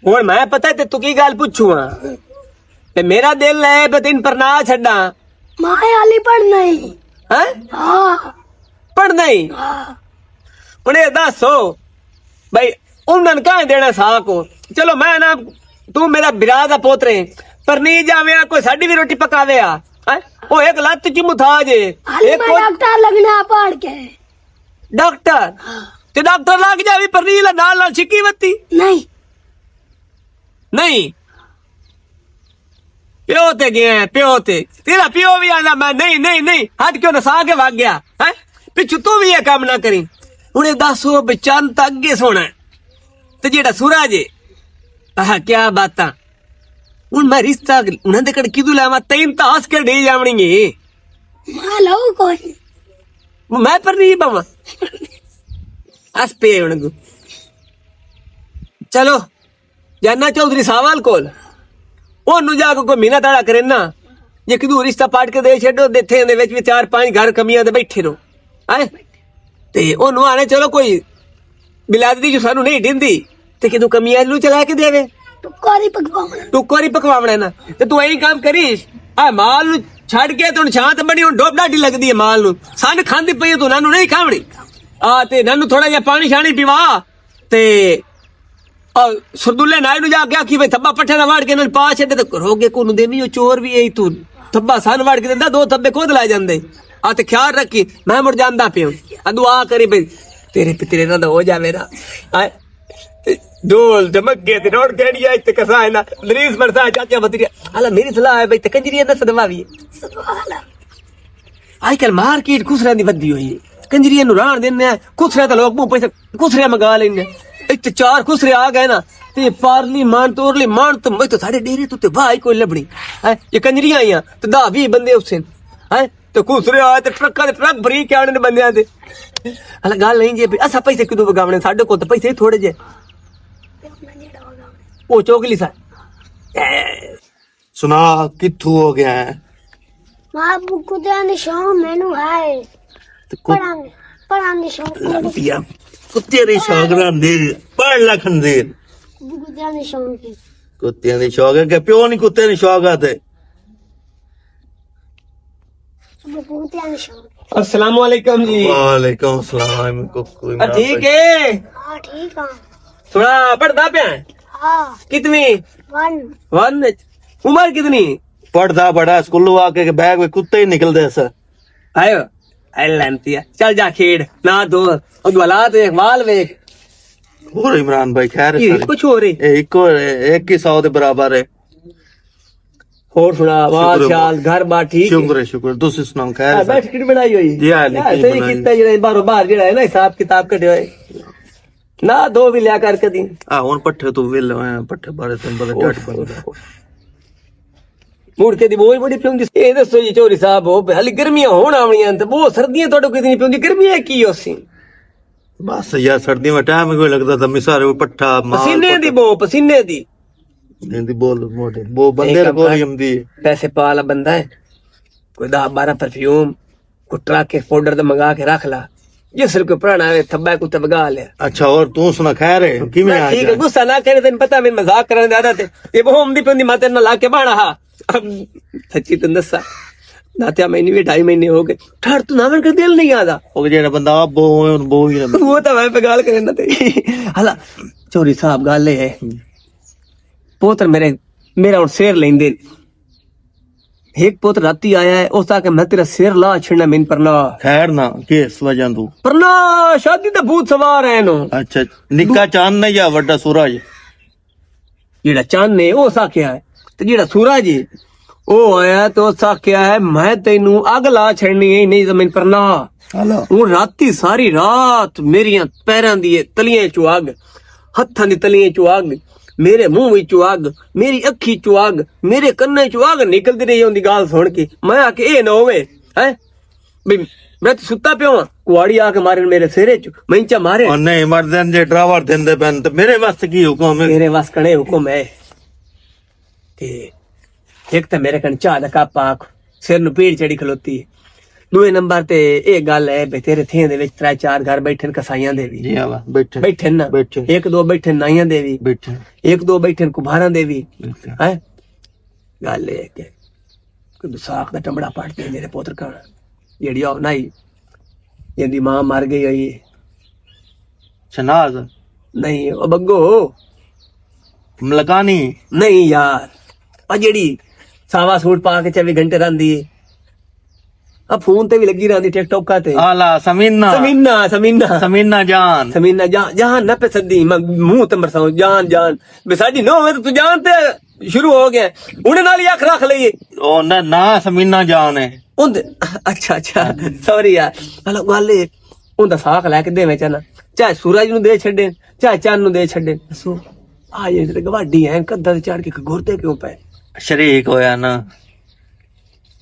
ਹੁਣ ਮੈਂ ਪਤਾ ਤੇ ਤੂੰ ਕੀ ਗੱਲ ਪੁੱਛੂਆ ਤੇ ਮੇਰਾ ਦਿਲ ਹੈ ਬਈ ਤੈਨੂੰ ਪਰ ਨਾ ਛੱਡਾਂ। मैं हाली पढ़ना ही। ਹੈ हाँ ਪੜਨਾ ਹੀ हाँ ਹੁਣ ਇਹ ਦੱਸੋ ਬਈ ਉਹਨਾਂ ਨੂੰ ਕਾਹ ਦੇਣਾ ਸਾਹ ਕੋ। ਚਲੋ ਮੈਂ ਨਾ ਤੂੰ ਮੇਰਾ ਬਿਰਾ ਦਾ ਪੋਤਰੇ ਪਰ ਨਹੀਂ ਜਾਵੇ ਕੋਈ ਸਾਡੀ ਵੀ ਰੋਟੀ ਪਕਾਵੇ ਆ ਹੈਂ? ਉਹ ਇੱਕ ਲੱਤ ਚ ਮੁਤਾਜ ਹੈ हाली ਇੱਕ मैं डॉक्टर लगना पढ़ के। ਡਾਕਟਰ ਤੇ ਡਾਕਟਰ ਲੱਗ ਜਾਵੇ ਪਰ ਨਹੀਂ ਨਾਲ ਨਾਲ ਛਿੱਕੀ ਵੱਤੀ नहीं ਨਹੀਂ ਪਿਓ ਤੇ ਗਿਆ ਪਿਓ ਤੇ ਤੇਰਾ ਪਿਓ ਵੀ ਆਂਦਾ ਮੈਂ ਨਹੀਂ ਨਹੀਂ ਨਹੀਂ ਹੱਟ ਕਿਉਂ ਨਸਾ ਕੇ ਵਗ ਗਿਆ ਹੈ ਪਿੱਛੂ ਤੂੰ ਵੀ ਇਹ ਕੰਮ ਨਾ ਕਰੀ। ਹੁਣ ਇਹ ਦੱਸੋ ਵੀ ਚੰਦ ਤਾਂ ਅੱਗੇ ਸੋਣਾ ਤੇ ਜਿਹੜਾ ਸੂਰਜ ਹੈ ਆਹ ਕਿਆ ਬਾਤਾਂ। ਹੁਣ ਮੈਂ ਰਿਸ਼ਤਾ ਉਹਨਾਂ ਦੇ ਕੜ ਕਿਦੋਂ ਲਾਵਾਂ ਤੈਨੂੰ ਤਾਂ ਹੱਸ ਕੇ ਡੇ ਜਾਵਣਗੇ मैं लो कोई ਮੈਂ ਪਰ ਨਹੀਂ ਬਾਵਾਂ ਹੱਸ ਪਏ ਹੁਣ ਕੋ। ਚਲੋ ਜਾਨਾ ਚੌਧਰੀ ਸਾਵਲ ਕੋਲ ਉਹਨੂੰ ਜਾ ਕੇ ਕੋਈ ਮਹੀਨਾ ਤਾੜਾ ਕਰੇ ਨਾ ਜੇ ਕਿਦੋਂ ਰਿਸ਼ਤਾ ਪਾਟ ਕੇ ਦੇ ਛੱਡੋ ਦਿੱਥੇ ਦੇ ਵਿੱਚ ਵੀ 4-5 ਘਰ ਕਮੀਆਂ ਦੇ ਬੈਠੇ ਰਹੋ ਹੈ ਤੇ ਉਹਨੂੰ ਆਣੇ ਚਲੋ ਕੋਈ ਬਿਲਾਦਰੀ ਜੋ ਸਾਨੂੰ ਨਹੀਂ ਢਿੰਦੀ ਤੇ ਕਿਦੋਂ ਕਮੀਆਂ ਨੂੰ ਚਲਾ ਕੇ ਦੇਵੇ तो कोरी पकवाना। ਟੁੱਕਰੀ ਪਕਵਾਵਣਾ ਨਾ ਤੇ ਤੂੰ ਇਹੀ ਕੰਮ ਕਰੀਸ ਆ ਮਾਲ ਨੂੰ ਛੱਡ ਕੇ ਤੂੰ ਸ਼ਾਂਤ ਬਣੀ ਹੁਣ ਡੋਬ ਡਾਡੀ ਲੱਗਦੀ ਹੈ ਮਾਲ ਨੂੰ ਸੰਨ ਖਾਂਦੀ ਪਈ ਤੂੰ ਨਾਨੂੰ ਨਹੀਂ ਖਾਵਣੀ ਆ ਤੇ ਨਾਨੂੰ ਥੋੜਾ ਜਿਹਾ ਪਾਣੀ ਛਾਣੀ ਪੀਵਾ ਤੇ ਸਰਦੁੱਲੇ ਨਾਈ ਨੂੰ ਜਾ ਕੇ ਆਖੀ ਬਈ ਥੱਬਾ ਪੱਠੇ ਦਾ ਵਾੜ ਕੇ ਇਹਨਾਂ ਪਾ ਛੱਡੇ ਤੇ ਕਰੋਗੇ ਕੋਨੂੰ ਦੇਵੀ ਉਹ ਚੋਰ ਵੀ ਐ ਤੂੰ ਥੱਬਾ ਸੰਨ ਵਾੜ ਕੇ ਦਿੰਦਾ 2 ਥੱਬੇ ਖੁਦ ਲੈ ਜਾਂਦੇ ਆ ਤੇ ਖਿਆਲ ਰੱਖੀ ਮੈਂ ਮੁੜ ਜਾਂਦਾ ਪਿਆ ਆ ਦੁਆ ਕਰੀ ਬਈ ਤੇਰੇ ਪਿਤਰੇ ਦਾ ਹੋ ਜਾਵੇ ਨਾ ਆ ਢੋਲ ਧਮਕੇ ਤੇ ਰੋੜ ਗੜੀਆ ਇੱਥੇ ਕਸਾ ਹੈ ਨਾ ਲਰੀਸ ਮਰਸਾ ਚਾਚਾ ਬਤਰੀਆ ਹਾਲਾ ਮੇਰੀ ਸਲਾਹ ਹੈ ਬਈ ਤੇ ਕੰਜਰੀਆ ਨਾ ਸਦਵਾਵੀ ਅੱਜ ਕੱਲ ਮਾਰਕੀਟ ਖੁਸਰਿਆਂ ਦੀ ਵੱਧੀ ਹੋਈ ਹੈ ਕੰਜਰੀਆਂ ਨੂੰ ਰਾਣ ਦਿੰਦੇ ਆ ਖੁਸਰਿਆਂ ਤਾਂ ਲੋਕ ਮੂੰਹ ਪੈਸੇ ਖੁਸਰਿਆਂ ਮੰਗਾ ਲੈਂਦੇ ਇੱਥੇ 4 ਖੁਸਰੇ ਆ ਗਏ ਨਾ ਤੇ ਪਾਰਲੀ ਮਾਨ ਤੋਰਲੀ ਮਾਨ ਤੇ ਮੈਂ ਤਾਂ ਸਾਡੇ ਡੇਰੇ ਤੋਂ ਤੇ ਵਾਹ ਕੋਈ ਲੱਭਣੀ ਹੈ ਇਹ ਕੰਜਰੀਆਂ ਆਈਆਂ ਤੇ 10-20 ਬੰਦੇ ਉਸੇ ਹੈ ਤੇ ਖੁਸਰੇ ਆਏ ਤੇ ਟਰੱਕਾਂ ਦੇ ਟਰੱਕ ਭਰੀ ਕੇ ਆਣੇ ਨੇ ਬੰਦਿਆਂ ਦੇ ਹਾਲਾ ਗੱਲ ਨਹੀਂ ਜੇ ਅਸਾਂ ਪੈਸੇ ਕਿਦੋਂ ਵਗਾਵਣੇ ਸਾਡੇ ਕੋਲ ਤਾਂ ਪੈਸੇ ਥੋੜੇ ਜੇ ਉਹ ਚੋਕਲੀ ਸਾ सुना किथू हो गया है मां कुत्ते ने शौक मैनू है पढ़ाने शौक पिया कुत्ते दे शौक नाल दे पढ़ लखन दे कुत्ते ने शौक है। कुत्ते दे शौक है कि प्यो नहीं कुत्ते ने शौक आते कुत्ते ने शौक है। अस्सलाम वालेकुम जी वालेकुम सलाम को कोई ठीक है हाँ ठीक है। थोड़ा पढ़ता पे हाँ कितनी 1 वन उम्र कितनी पढ़दा बड़ा स्कूल आके के बैग में कुत्ते ही निकलदे स आयो लैंतिया चल जा खेड़ ना दो उदवला तो एक माल वेख और इमरान भाई खैर है सारी? कुछ हो रही एक ही 100 दे बराबर है और सुना वाल शाल घर बार ठीक शुक्र तुसी सुनाओ खैर है बैठ किट बनाई हुई जी हां निकली सही बनाई कितना जेड़ा बारो बाहर जेड़ा है ना हिसाब किताब कटे होए ना दो भी लिया कर कदी हुन पट्ठे तू वेल पट्ठे बारे तन पता डट बन मुड़ के दी बोई बड़ी पिउंदी ए दसो जी चोरी साहब हो हाली गर्मियां होण आवणियां ते वो सर्दियां तोड़ो कितनी पिउंदी गर्मियां की होसी बस यार सर्दी में टाइम कोई लगता था मिसारे पट्ठा पसीने दी बो पसीने दी दी बोल मोटे वो बंदे रे बोल यमदी पैसे पाला बंदा है कोई 10-12 परफ्यूम को ट्रक के पाउडर दा मंगा के रख ला जिस को पुराना है थब्बा को तबगा ले। अच्छा और तू सुना खैर है कि मैं ठीक है गुस्सा ना करे तेन पता मैं मजाक करने दी आदत है ये वो हमदी पंदी माते ना लाके बाणा हा सच्ची तुम दसा नात्या महीने भी 2.5 महीने हो गए ठहर तू नावन कर दिल नहीं आता ओ जेड़ा बंदा बो बो ही ना वो तो मैं पे गाल करे ना ते हला चोरी साहब गाल है पुत्र मेरा हुन शेर लेंदे एक पुत्र राती आया है उस आके मैं तेरा सिर ला छिड़ना मिन पर ना खैर ना किस वजह तू पर ना शादी तो भूत सवार है नो अच्छा निक्का चांद नहीं या वड्डा सूरज जेड़ा चांद ने ओ सा क्या है ते जेड़ा सूरज है ओ आया तो सा क्या है मैं तेनू अग ला छड़नी है नहीं जमीन पर ना हेलो हूं राती सारी रात मेरियां पैरां दी तलियां चो अग हत्थां दी तलियां चो अग मेरे मुंह विचों अग मेरी अखी चो अग मेरे कन्ने चो अग निकलदी रही उंदी गाल सुन के मैं आके ए ना होवे हैं भाई मैं तो सुता पियो कुआड़ी आके मारे मेरे सिरे च मैंचा मारे और नहीं मर्दन जे ड्राइवर देंदे बन तो मेरे वास्ते की हुक्म है मेरे वास कने हुक्म है ते एक तो मेरे कन चाह दा कप आख सिर नु पीड़ चढ़ी खलोती है दूए नंबर ते ये गल है भाई तेरे थे दे विच 3-4 घर बैठे न कसाइयां दे भी जी हाँ बैठे बैठे ना बैठे 1-2 बैठे नाइयां दे भी बैठे 1-2 बैठे कुम्हारां दे भी बैठे। है गल है कि कोई साख दा टमड़ा पड़ते मेरे पुत्र का जेड़ी ओ नहीं जिंदी मां मर गई होई शनाज नहीं ओ बग्गो मलकानी नहीं यार आ जेड़ी सावा सूट पा के 24 घंटे रंदी है अब फोन ते भी लगी रहती टिकटॉक का ते आला समीना समीना समीना समीना जान समीना जान न पे सदी मुंह ते मरसाऊं जान जान बे साडी नो में तू जान ते शुरू हो गया उन्हें नाल ही अख रख लईए ओ ना समीना जान है उंदे अच्छा अच्छा सॉरी यार हलो गल उंदा साख लेके देवे चना चाहे सूरज नु दे छड़े चाहे चंद नु दे छड़े दसो आ ये ते गवाडी है कद्दा ते चढ़ के घुरते क्यों पे शरीक होया ना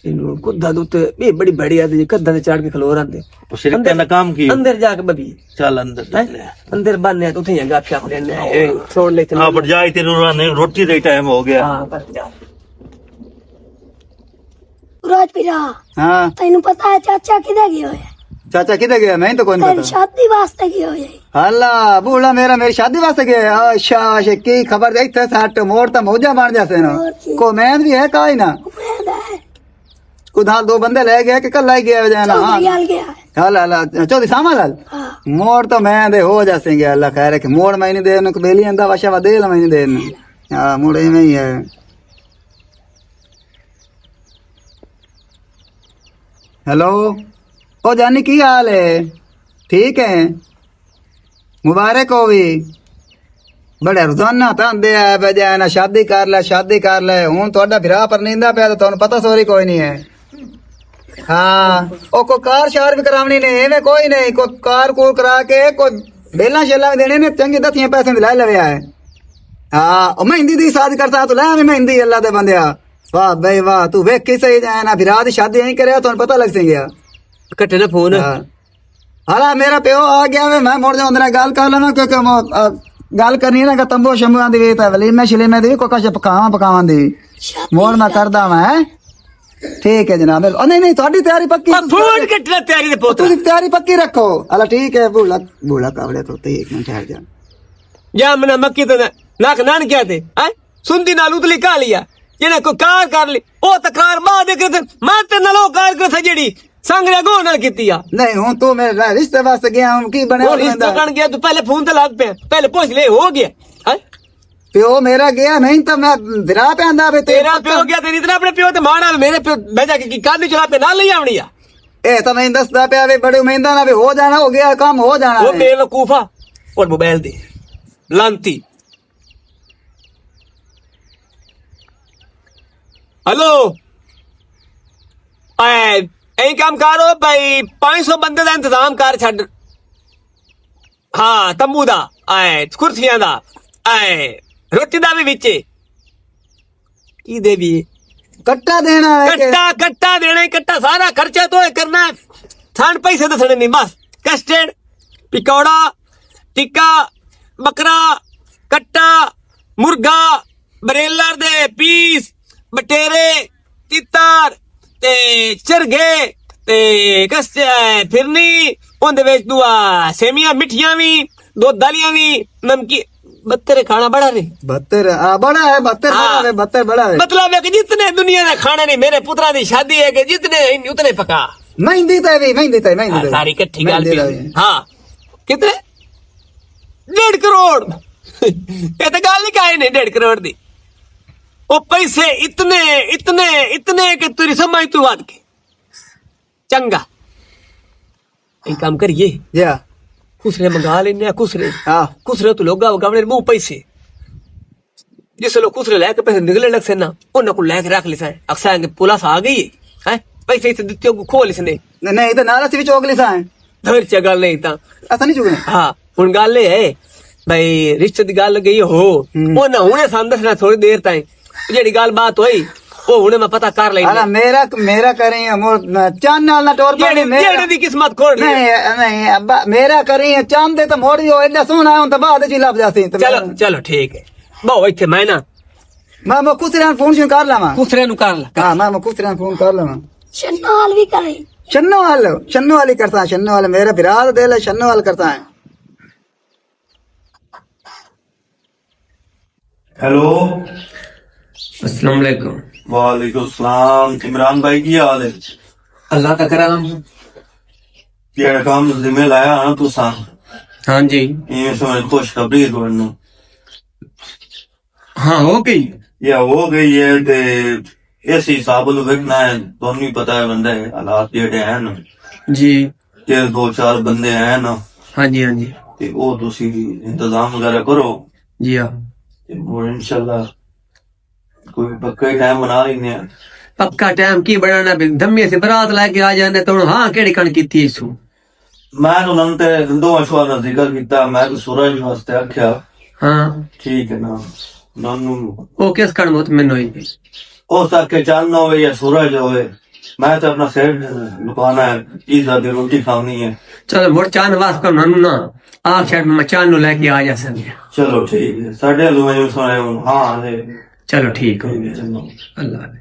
इनु कुद्दा दुते ये बड़ी बढ़िया ते कद्दा ते चढ़ के खलो रहंदे शरीक ने काम की अंदर जाके बबी चल अंदर हैं? अंदर बन्ने तो उठे गप शप लेने छोड़ ले हाँ पर जाए तेरे रोटी दे टाइम हो गया हां पर जा रोज पिरा हाँ तेन पता है चाचा किधर गया है चाचा किधर गया मैं तो कौन तेरी पता शादी वास्ते गया है हल्ला बूढ़ा मेरी शादी वास्ते गया अच्छा अच्छा की खबर इतने सट मोड़ तो मौजा बन जाते ना और की? को मैन भी है काई ना उम्मीद है कुछ हाल 2 बंदे ले गया कि कल ही गया जाना हाँ चौधरी आल गया है हल्ला हल्ला चौधरी सामा लाल हाँ मोड़ तो मैं दे हो जाते अल्लाह खैर है कि मोड़ मैं नहीं दे उनको बेली अंदा वशा वा दे मैं नहीं दे हाँ मोड़ में ही है हेलो ओ जानी की हाल है ठीक है मुबारक हो भी बड़े रोजाना तांदे आ बजाना शादी कर ले हूं थोड़ा फिरा पर नींदा पिया तो तुहानू पता सोरी कोई नहीं है हाँ ओ को कार शार भी करावनी ने एवें कोई नहीं को कार कूर करा के को बेला शेला भी देने ने चंगी दथियां पैसे दिलाई लवे है हाँ ओ मेहंदी दी शादी करता तो ले मैं मेहंदी अल्लाह दे बंदिया वाह भाई वाह तू वेख के सही जाए ना फिरा दी शादी यहीं करे तुहानू पता लग सकेगा कटे ना फोन हाला मेरा प्यो आ गया मैं मुड़ जाऊं तेरे गल कर लेना क्योंकि गल करनी है ना कि तंबू शंबुआं दी वे वलीमे शलीमे दी कोई कुछ पकावां दी मोड़ मैं करदा मैं ठीक है जनाब नहीं नहीं थोड़ी तैयारी पक्की फोन कटना तैयारी दे पोता तुम तैयारी पक्की रखो अला ठीक है बूढ़ा कावड़े तो 1 मिनट ठहर जा या मना मक्की तो नाक नान क्या थे हैं सुनती नाल उतली का लिया जेने को कार कर ली ओ तकार मां दे के मैं ते नलो कार कर था जेड़ी संगरे गो नाल कीती आ नहीं हूं तू मेरे रिश्ते वास्ते गया हूं की बने और रिश्ता कण गया तू पहले फोन ते लग पे पहले पूछ ले हो गया हैं प्यो मेरा गया नहीं तो मैं विरा पे आंदा बे तेरा प्यो गया तेरी तरह अपने प्यो ते माना मेरे प्यो भेजा की काली चला पे नाल ले आवनी आ ए तो मैं दसदा पे वे बड़े उम्मीदा ना भी हो जाना हो गया काम हो जाना वो है बेवकूफा और मोबाइल दे लांती हेलो ऐ काम करो भाई 500 बंदे का इंतजाम कर छड़ हाँ तंबू दा कुर्सियां दा रोटी दा भी विच की देवी कट्टा देना है कि कट्टा देना है कट्टा सारा खर्चा तो करना है थान पैसे दसने नहीं बस कस्टर्ड पिकौड़ा टिक्का बकरा कट्टा मुर्गा बरेलर दे पीस बटेरे तितार ते चरगे ते फिरनी उनदे विच दुआ सेमियां मिठियां भी 2 दालियां भी नमकीन 72 खाना बड़ा रे 72 बड़ा है 72 हाँ। बड़ा है 72 बड़ा है मतलब है कि जितने दुनिया में खाने नहीं मेरे पुत्रा की शादी है कि जितने उतने पका मेहंदी ते भी सारी इकट्ठी गाल पे हाँ कितने 1.5 करोड़ ये तो गाल नहीं कहे नहीं 1.5 करोड़ दी वो पैसे इतने इतने इतने कि तेरी समझ तू बात के चंगा एक काम करिए या खुसरे मंगा लेने खुसरे हां खुसरे तो लोग गावने मुंह पैसे जिस लोग खुसरे लेके पैसे निकले लग से ना उन को लेके रख ले साए अक्सर पुलिस आ गई है पैसे से दित्ते को खोल इसने नहीं तो नाला से भी चोगली सा है धर च गल नहीं ता ऐसा नहीं चुके हाँ हुन गल है भाई रिश्ते दी गल गई हो वो ना हुने सान दसना थोड़ी देर ताई जेड़ी गल बात होई वो हुने मैं पता कर लेंगे अला मेरा करी चांद नाल ना टोर पानी जेड़ी दी किस्मत खोड़ नहीं अब्बा मेरा करी चांद दे तो मोड़ी हो एडा सोना हुन तो बाद च लभ जासी चलो चलो ठीक है बहु इथे मैं ना मैं कुछ फोन कर लावा खुसरे नु कर ला हां मैं कुछ फोन कर लावा शनाल भी करे शन्नो वाली करता है, शन्नो वाले मेरे बिराद दिल है, शन्नो वाल करता है। हेलो अस्सलाम वालेकुम। वालेकुम सलाम। इमरान भाई की हाल है? अल्लाह का करम। जेड़ा काम जिम्मे लाया ना तुसा, हाँ जी। इवें समझ खुशखबरी है तुहानू। हाँ हो गई। या हो गई है ते इस हिसाब नाल वेखना है, तुहानू ही पता है बंदे हालात जेड़े हैं ना, जी। जे 2-4 बंदे हैं ना हाँ जी, हाँ जी। ते ओ तुसी इंतजाम वगैरह करो जी हाँ। ते वो इंशाल्लाह कोई पक्का टाइम बना लेने हैं। पक्का टाइम की बनाना भी धम्मे से बारात लेके आ जाने तो हाँ केड़ी कण कीती इसू। मैं तो नंते दो अशवार का जिक्र किया, मैं तो सूरज वास्ते आख्या हाँ ठीक है ना, नानू ओ किस कण मुतमिन होई। हो सके चांद होवे या सूरज होवे, मैं तो अपना सिर लुकाना है, ईजा दी रोटी खानी है। चलो मुड़ चांद वास कर ननू ना आप शायद मैं चांद नु लेके आ जा सके। चलो ठीक है, साढ़े अलू में सुने हाँ है। चलो ठीक हो गया। चलो अल्लाह ने।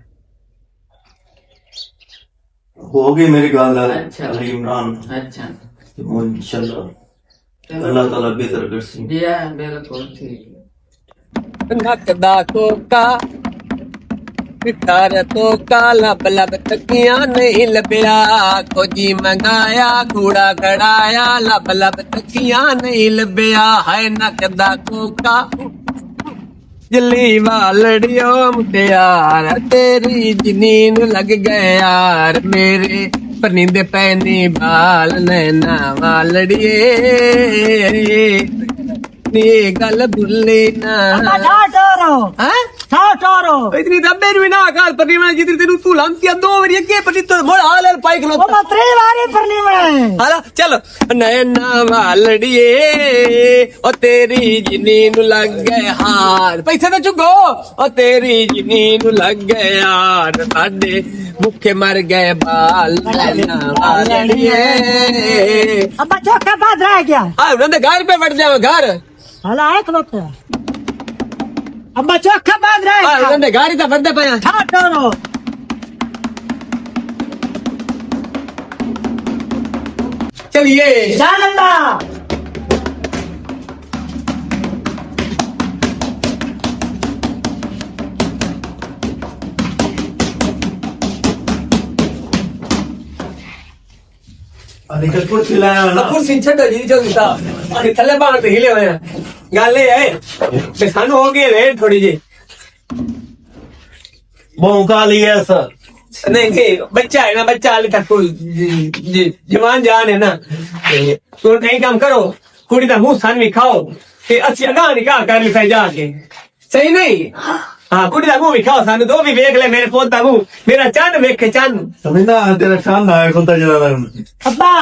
हो गई मेरी गल अच्छा। अली इमरान, अच्छा वो इंशाल्लाह अल्लाह ताला बेहतर करसी। जी हाँ, बिल्कुल ठीक है। नकदा कोका पिटार तो काला बलब तकिया नहीं लबिया, खोजी मंगाया कूड़ा खड़ाया लब लब तकिया नहीं लबिया। है नकदा कोका जली वालड़ियो मुटियार, तेरी जनीन लग गए यार मेरे पनींदे पैनी बाल नैना वालड़िए, ये गल भुल्ली ना। इतनी दब्बे भी ना काल पनी में जितनी तेनू तू लांती दो बारी के पनी तो मोड़ हाल पाई खलो ओ मत्री वाली पनी में हां चलो नैना वालड़िए ओ तेरी जनीन लग गए हार पैसे तो चुगो ओ तेरी जनीन लग गए यार साडे भूखे मर गए बाल नैना वालड़िए। अब चौका बाद रह गया हां उन्होंने घर पे बैठ जाओ घर हला है तो अब चौका बाद रह हां गया उन्होंने गाड़ी तो बढ़दे पया हाँ टोरो चलिए जानंदा अली कल कुछ खिलाया ना कुर्सी छड्डो जी जल्दी साहब अरे थल्ले बाहर ते हिले होए गल ये है कि सानू हो गई रेट थोड़ी जी भौंका लिया सर। नहीं नहीं बच्चा है ना बच्चा हाले तक जवान जान है ना तो कहीं काम करो कुड़ी का मुंह सन भी खाओ ते अच्छी अगा निकाह कर ली जाके सही नहीं। हाँ कुड़ी का मुंह भी खाओ सानू तो भी देख ले मेरे पोत का मुंह मेरा चंद वेखे चंद समझना तेरा शान आया कोता जरा अब्बा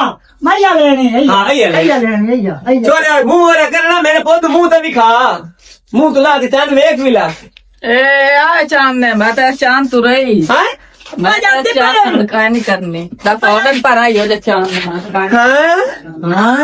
मैया लेनी है हाँ ये ले मैया लेनी है छोरे मुंह वाला करना मेरे पोत मुंह तो भी खा मुंह तो ला के चंद वेख भी ला ए आ चांद ने बता चांद तू रही हाँ मैं चांद का नहीं करनी दा फौरन पर आई हो जा चांद हाँ